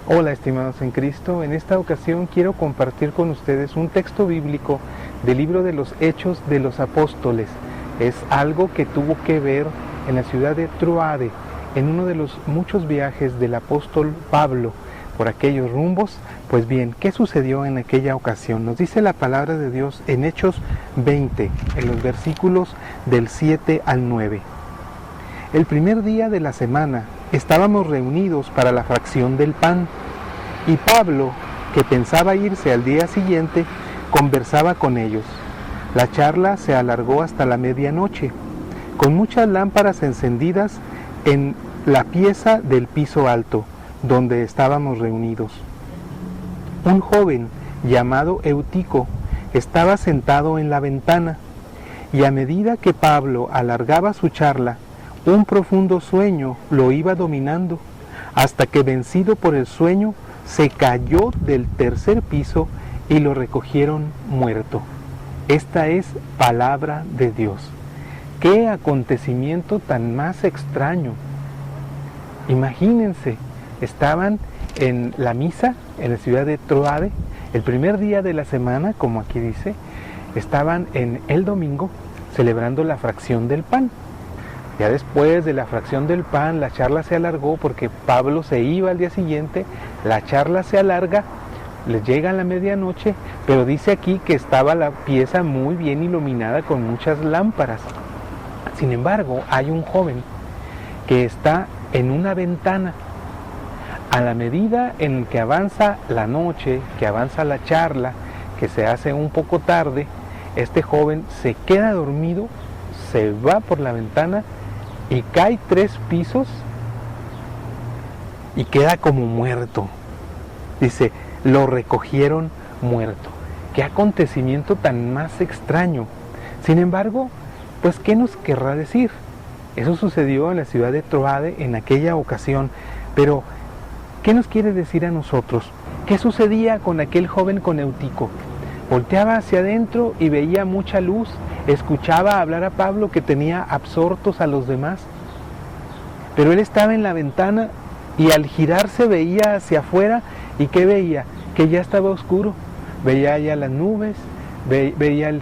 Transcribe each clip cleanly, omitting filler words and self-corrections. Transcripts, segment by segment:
Hola, estimados en Cristo. En esta ocasión quiero compartir con ustedes un texto bíblico del libro de los Hechos de los Apóstoles. Es algo que tuvo que ver en la ciudad de Troade, en uno de los muchos viajes del apóstol Pablo por aquellos rumbos. Pues bien, ¿qué sucedió en aquella ocasión? Nos dice la palabra de Dios en Hechos 20, en los versículos del 7 al 9. El primer día de la semana estábamos reunidos para la fracción del pan, y Pablo, que pensaba irse al día siguiente, conversaba con ellos. La charla se alargó hasta la medianoche, con muchas lámparas encendidas en la pieza del piso alto, donde estábamos reunidos. Un joven llamado Eutico estaba sentado en la ventana, y a medida que Pablo alargaba su charla, un profundo sueño lo iba dominando, hasta que, vencido por el sueño, se cayó del tercer piso y lo recogieron muerto. Esta es palabra de Dios. ¡Qué acontecimiento tan más extraño! Imagínense, estaban en la misa en la ciudad de Troade, el primer día de la semana, como aquí dice, estaban en el domingo celebrando la fracción del pan. Ya después de la fracción del pan, la charla se alargó porque Pablo se iba al día siguiente, la charla se alarga, les llega a la medianoche, pero dice aquí que estaba la pieza muy bien iluminada con muchas lámparas. Sin embargo, hay un joven que está en una ventana. A la medida en que avanza la noche, que avanza la charla, que se hace un poco tarde, este joven se queda dormido, se va por la ventana y cae 3 pisos y queda como muerto. Dice, lo recogieron muerto. Qué acontecimiento tan más extraño. Sin embargo, pues ¿qué nos querrá decir? Eso sucedió en la ciudad de Troade en aquella ocasión, pero ¿qué nos quiere decir a nosotros? ¿Qué sucedía con aquel joven con Eutico? Volteaba hacia adentro y veía mucha luz, escuchaba hablar a Pablo, que tenía absortos a los demás, pero él estaba en la ventana y al girarse veía hacia afuera. ¿Y qué veía? Que ya estaba oscuro, veía ya las nubes, veía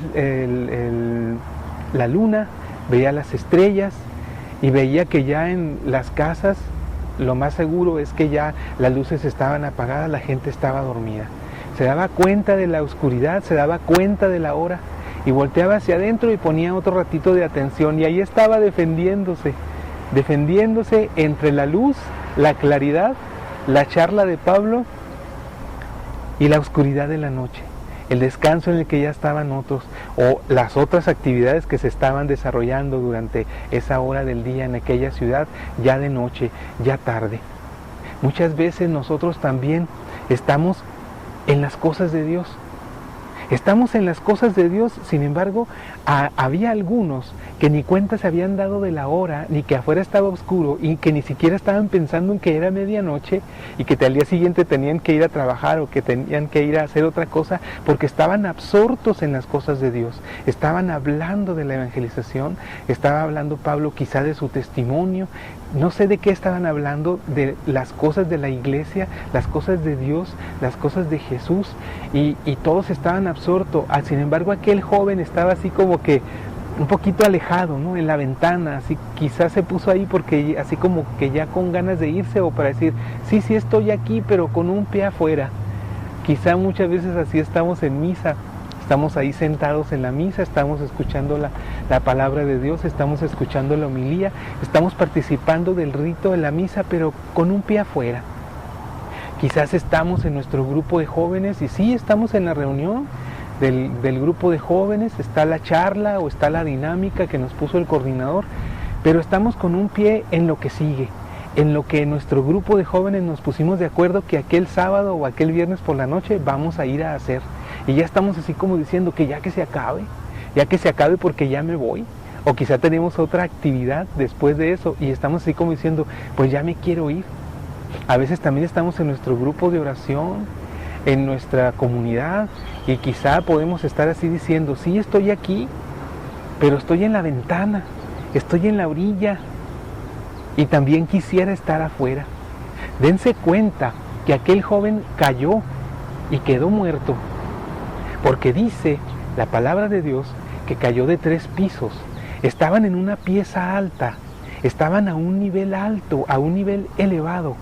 la luna, veía las estrellas, y veía que ya en las casas lo más seguro es que ya las luces estaban apagadas, la gente estaba dormida. Se daba cuenta de la oscuridad, se daba cuenta de la hora, y volteaba hacia adentro y ponía otro ratito de atención, y ahí estaba defendiéndose entre la luz, la claridad, la charla de Pablo y la oscuridad de la noche, el descanso en el que ya estaban otros, o las otras actividades que se estaban desarrollando durante esa hora del día en aquella ciudad, ya de noche, ya tarde. Muchas veces nosotros también estamos en las cosas de Dios. Estamos en las cosas de Dios, sin embargo, había algunos que ni cuenta se habían dado de la hora, ni que afuera estaba oscuro, y que ni siquiera estaban pensando en que era medianoche, y que al día siguiente tenían que ir a trabajar, o que tenían que ir a hacer otra cosa, porque estaban absortos en las cosas de Dios. Estaban hablando de la evangelización, estaba hablando Pablo quizá de su testimonio, no sé de qué estaban hablando, de las cosas de la iglesia, las cosas de Dios, las cosas de Jesús, y todos estaban absortos. Sin embargo, aquel joven estaba así como que un poquito alejado, ¿no? En la ventana, así quizás se puso ahí porque así como que ya con ganas de irse, o para decir, sí estoy aquí, pero con un pie afuera. Quizá muchas veces así estamos en misa. Estamos ahí sentados en la misa, estamos escuchando la palabra de Dios, estamos escuchando la homilía, estamos participando del rito de la misa, pero con un pie afuera. Quizás estamos en nuestro grupo de jóvenes, y sí, estamos en la reunión del grupo de jóvenes, está la charla o está la dinámica que nos puso el coordinador, pero estamos con un pie en lo que sigue, en lo que nuestro grupo de jóvenes nos pusimos de acuerdo que aquel sábado o aquel viernes por la noche vamos a ir a hacer. Y ya estamos así como diciendo que se acabe porque ya me voy. O quizá tenemos otra actividad después de eso y estamos así como diciendo, pues ya me quiero ir. A veces también estamos en nuestro grupo de oración, en nuestra comunidad, y quizá podemos estar así diciendo, sí estoy aquí, pero estoy en la ventana, estoy en la orilla y también quisiera estar afuera. Dense cuenta que aquel joven cayó y quedó muerto, porque dice la palabra de Dios que cayó de 3 pisos. Estaban en una pieza alta, estaban a un nivel alto, a un nivel elevado.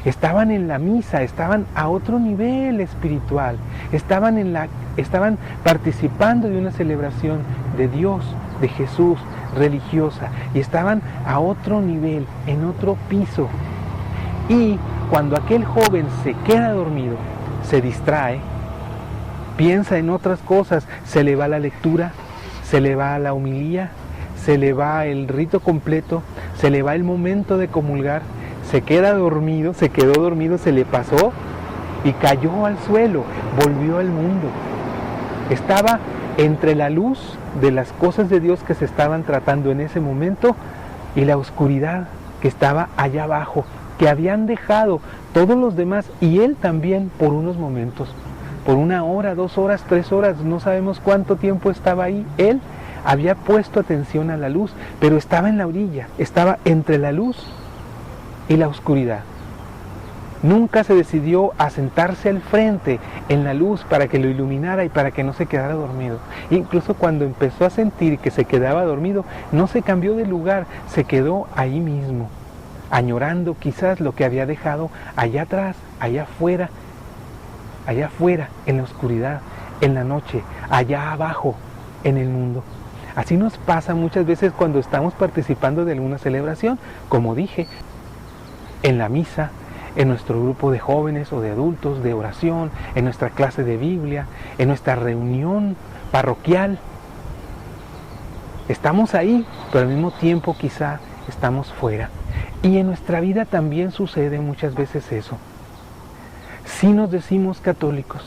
Estaban en la misa, estaban a otro nivel espiritual, estaban participando de una celebración de Dios, de Jesús, religiosa, y estaban a otro nivel, en otro piso. Y cuando aquel joven se queda dormido, se distrae, piensa en otras cosas, se le va la lectura, se le va la homilía, se le va el rito completo, se le va el momento de comulgar, se quedó dormido, se le pasó y cayó al suelo, volvió al mundo. Estaba entre la luz de las cosas de Dios que se estaban tratando en ese momento y la oscuridad que estaba allá abajo, que habían dejado todos los demás y él también por unos momentos, por 1 hora, 2 horas, 3 horas, no sabemos cuánto tiempo estaba ahí. Él había puesto atención a la luz, pero estaba en la orilla, estaba entre la luz y la oscuridad. Nunca se decidió a sentarse al frente en la luz para que lo iluminara y para que no se quedara dormido. Incluso cuando empezó a sentir que se quedaba dormido, no se cambió de lugar, se quedó ahí mismo, añorando quizás lo que había dejado allá atrás, allá afuera, en la oscuridad, en la noche, allá abajo, en el mundo. Así nos pasa muchas veces cuando estamos participando de alguna celebración, como dije, en la misa, en nuestro grupo de jóvenes o de adultos, de oración, en nuestra clase de Biblia, en nuestra reunión parroquial. Estamos ahí, pero al mismo tiempo quizá estamos fuera. Y en nuestra vida también sucede muchas veces eso. Si nos decimos católicos,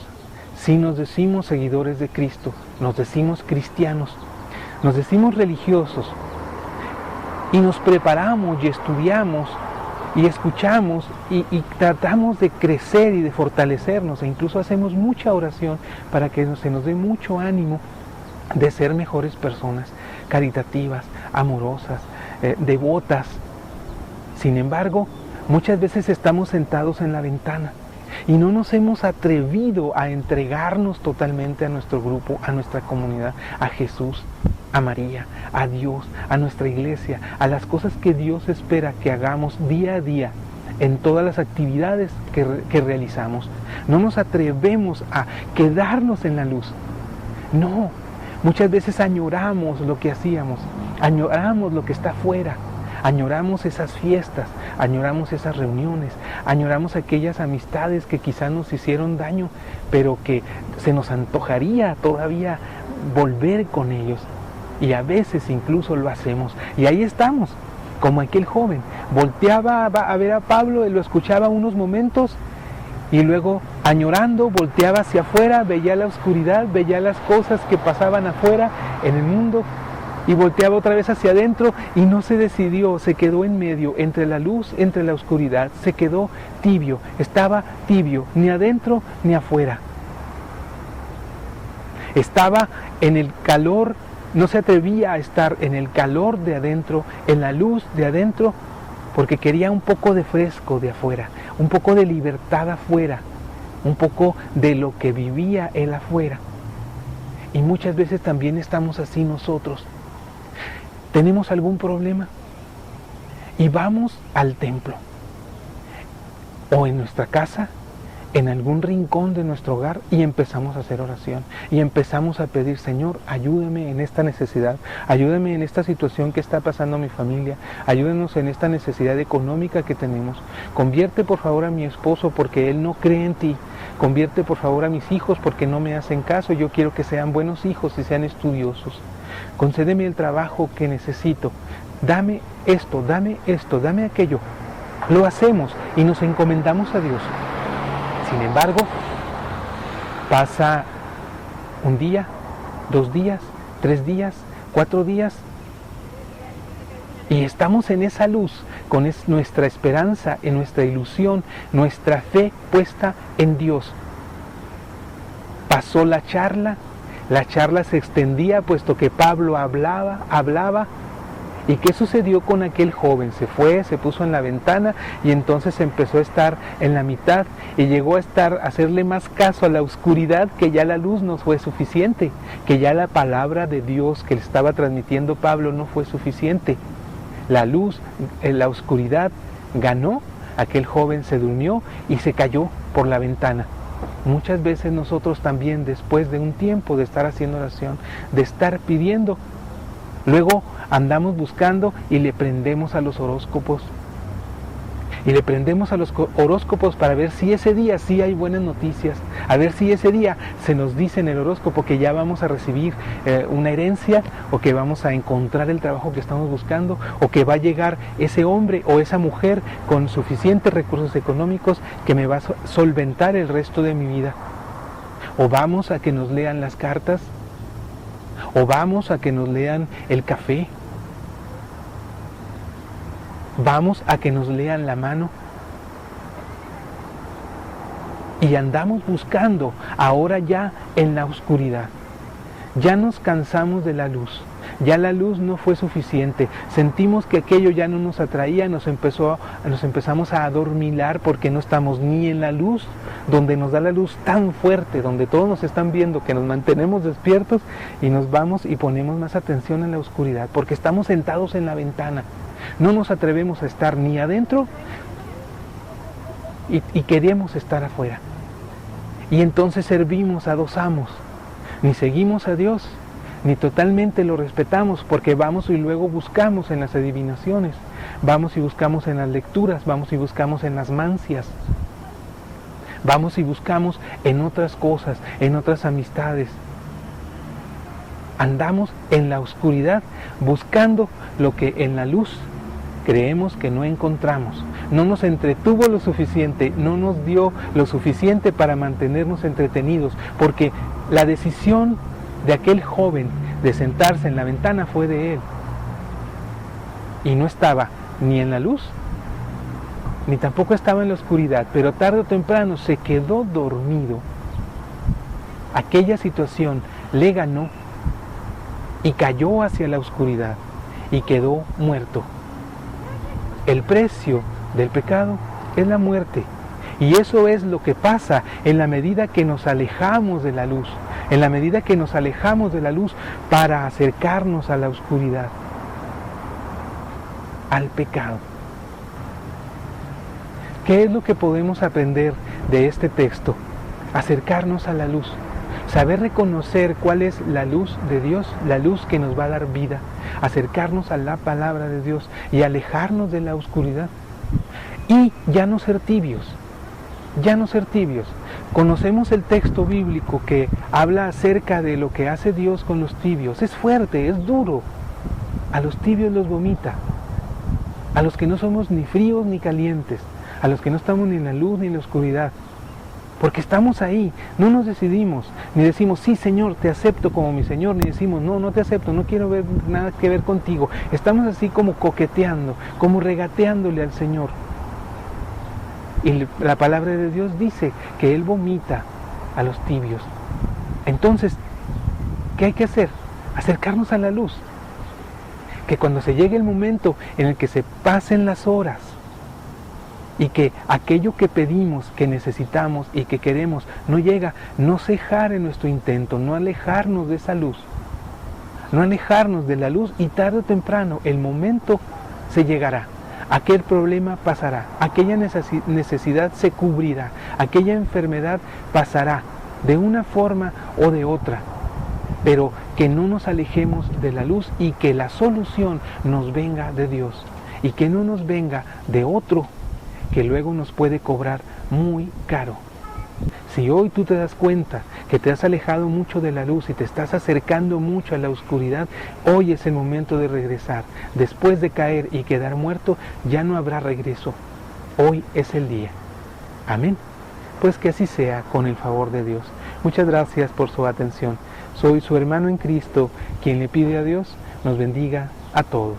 si nos decimos seguidores de Cristo, nos decimos cristianos, nos decimos religiosos, y nos preparamos y estudiamos y escuchamos y tratamos de crecer y de fortalecernos, e incluso hacemos mucha oración para que se nos dé mucho ánimo de ser mejores personas, caritativas, amorosas, devotas. Sin embargo, muchas veces estamos sentados en la ventana y no nos hemos atrevido a entregarnos totalmente a nuestro grupo, a nuestra comunidad, a Jesús, a María, a Dios, a nuestra iglesia, a las cosas que Dios espera que hagamos día a día en todas las actividades que realizamos. No nos atrevemos a quedarnos en la luz. No, muchas veces añoramos lo que hacíamos, añoramos lo que está afuera, añoramos esas fiestas, añoramos esas reuniones, añoramos aquellas amistades que quizás nos hicieron daño, pero que se nos antojaría todavía volver con ellos. Y a veces incluso lo hacemos. Y ahí estamos, como aquel joven. Volteaba a ver a Pablo, lo escuchaba unos momentos y luego, añorando, volteaba hacia afuera, veía la oscuridad, veía las cosas que pasaban afuera en el mundo y volteaba otra vez hacia adentro y no se decidió, se quedó en medio, entre la luz, entre la oscuridad, se quedó tibio, estaba tibio, ni adentro ni afuera. Estaba en el calor. No se atrevía a estar en el calor de adentro, en la luz de adentro, porque quería un poco de fresco de afuera, un poco de libertad afuera, un poco de lo que vivía él afuera. Y muchas veces también estamos así nosotros. Tenemos algún problema y vamos al templo, o en nuestra casa, en algún rincón de nuestro hogar, y empezamos a hacer oración y empezamos a pedir: Señor, ayúdame en esta necesidad, ayúdame en esta situación que está pasando a mi familia, ayúdanos en esta necesidad económica que tenemos, convierte por favor a mi esposo porque él no cree en ti, convierte por favor a mis hijos porque no me hacen caso, yo quiero que sean buenos hijos y sean estudiosos, concédeme el trabajo que necesito, dame esto, dame aquello. Lo hacemos y nos encomendamos a Dios. Sin embargo, pasa 1 día, 2 días, 3 días, 4 días, y estamos en esa luz, con nuestra esperanza, en nuestra ilusión, nuestra fe puesta en Dios. Pasó la charla se extendía puesto que Pablo hablaba, ¿Y qué sucedió con aquel joven? Se fue, se puso en la ventana y entonces empezó a estar en la mitad y llegó a hacerle más caso a la oscuridad, que ya la luz no fue suficiente, que ya la palabra de Dios que le estaba transmitiendo Pablo no fue suficiente. La luz, la oscuridad ganó, aquel joven se durmió y se cayó por la ventana. Muchas veces nosotros también, después de un tiempo de estar haciendo oración, de estar pidiendo, luego andamos buscando y le prendemos a los horóscopos. Y le prendemos a los horóscopos para ver si ese día sí hay buenas noticias, a ver si ese día se nos dice en el horóscopo que ya vamos a recibir una herencia, o que vamos a encontrar el trabajo que estamos buscando, o que va a llegar ese hombre o esa mujer con suficientes recursos económicos que me va a solventar el resto de mi vida. O vamos a que nos lean las cartas, o vamos a que nos lean el café, vamos a que nos lean la mano. Y andamos buscando ahora ya en la oscuridad. Ya nos cansamos de la luz. Ya la luz no fue suficiente. Sentimos que aquello ya no nos atraía, nos empezamos a adormilar porque no estamos ni en la luz, donde nos da la luz tan fuerte, donde todos nos están viendo que nos mantenemos despiertos, y nos vamos y ponemos más atención en la oscuridad porque estamos sentados en la ventana. No nos atrevemos a estar ni adentro y queremos estar afuera. Y entonces servimos a dos amos. Ni seguimos a Dios, ni totalmente lo respetamos, porque vamos y luego buscamos en las adivinaciones, vamos y buscamos en las lecturas, vamos y buscamos en las mancias, vamos y buscamos en otras cosas, en otras amistades. Andamos en la oscuridad buscando lo que en la luz creemos que no encontramos. No nos entretuvo lo suficiente, no nos dio lo suficiente para mantenernos entretenidos, porque la decisión de aquel joven de sentarse en la ventana fue de él. Y no estaba ni en la luz, ni tampoco estaba en la oscuridad, pero tarde o temprano se quedó dormido. Aquella situación le ganó y cayó hacia la oscuridad y quedó muerto. El precio del pecado es la muerte. Y eso es lo que pasa en la medida que nos alejamos de la luz, en la medida que nos alejamos de la luz para acercarnos a la oscuridad, al pecado. ¿Qué es lo que podemos aprender de este texto? Acercarnos a la luz, saber reconocer cuál es la luz de Dios, la luz que nos va a dar vida, acercarnos a la palabra de Dios y alejarnos de la oscuridad. Y ya no ser tibios. Ya no ser tibios. Conocemos el texto bíblico que habla acerca de lo que hace Dios con los tibios. Es fuerte, es duro. A los tibios los vomita. A los que no somos ni fríos ni calientes. A los que no estamos ni en la luz ni en la oscuridad. Porque estamos ahí, no nos decidimos, ni decimos, sí Señor, te acepto como mi Señor, ni decimos, no, no te acepto, no quiero ver nada que ver contigo. Estamos así como coqueteando, como regateándole al Señor. Y la palabra de Dios dice que Él vomita a los tibios. Entonces, ¿qué hay que hacer? Acercarnos a la luz. Que cuando se llegue el momento en el que se pasen las horas y que aquello que pedimos, que necesitamos y que queremos no llega, no cejar en nuestro intento, no alejarnos de esa luz, no alejarnos de la luz, y tarde o temprano el momento se llegará. Aquel problema pasará, aquella necesidad se cubrirá, aquella enfermedad pasará de una forma o de otra, pero que no nos alejemos de la luz y que la solución nos venga de Dios y que no nos venga de otro que luego nos puede cobrar muy caro. Si hoy tú te das cuenta que te has alejado mucho de la luz y te estás acercando mucho a la oscuridad, hoy es el momento de regresar. Después de caer y quedar muerto, ya no habrá regreso. Hoy es el día. Amén. Pues que así sea, con el favor de Dios. Muchas gracias por su atención. Soy su hermano en Cristo, quien le pide a Dios nos bendiga a todos.